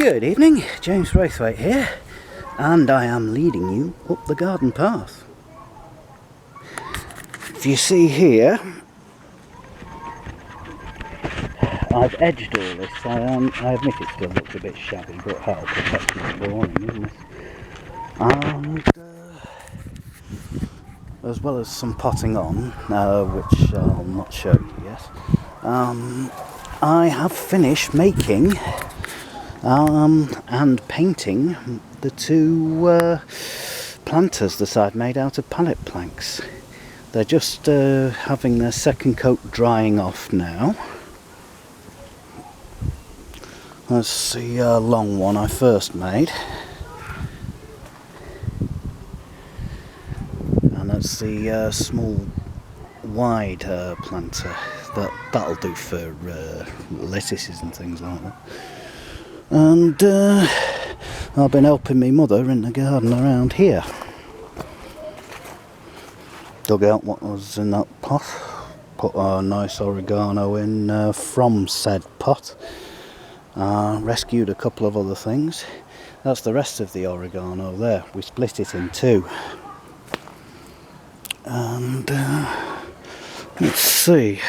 Good evening, James Braithwaite here, and I am leading you up the garden path. If you see here, I've edged all this. I admit it still looks a bit shabby, but hell, protection is boring, isn't it? And as well as some potting on, which I'll not show you yet, I have finished making and painting the two planters that I've made out of pallet planks. They're just having their second coat drying off now. That's the long one I first made, and that's the small wide planter. That'll do for lettuces and things like that. And I've been helping my mother in the garden around here. Dug out what was in that pot, put a nice oregano in from said pot, rescued a couple of other things. That's the rest of the oregano there. We split it in two. And let's see,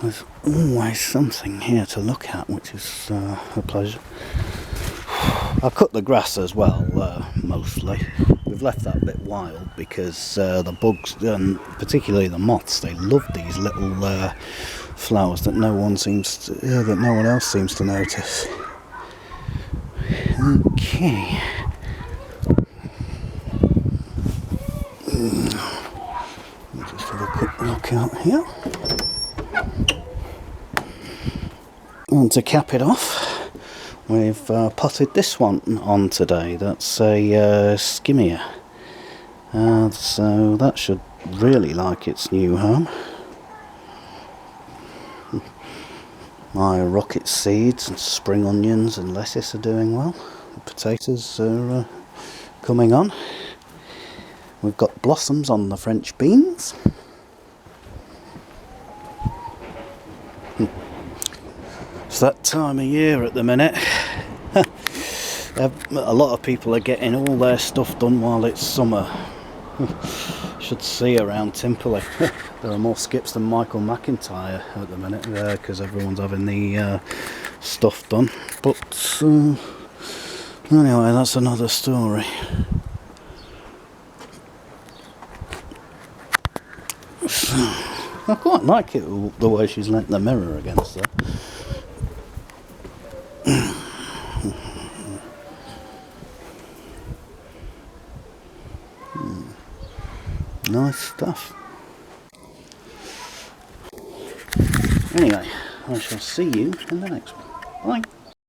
there's always something here to look at, which is a pleasure. I cut the grass as well, mostly. We've left that bit wild because the bugs, and particularly the moths, they love these little flowers that no one else seems to notice. Okay. Just have a quick look out here. And to cap it off, we've potted this one on today. That's a skimmer. So that should really like its new home. My rocket seeds and spring onions and lettuce are doing well. The potatoes are coming on. We've got blossoms on the French beans. It's that time of year at the minute. A lot of people are getting all their stuff done while it's summer. Should see around Timperley. There are more skips than Michael McIntyre at the minute because everyone's having the stuff done. But anyway, that's another story. So, I quite like it, the way she's lent the mirror against her. Nice stuff. Anyway, I shall see you in the next one. Bye.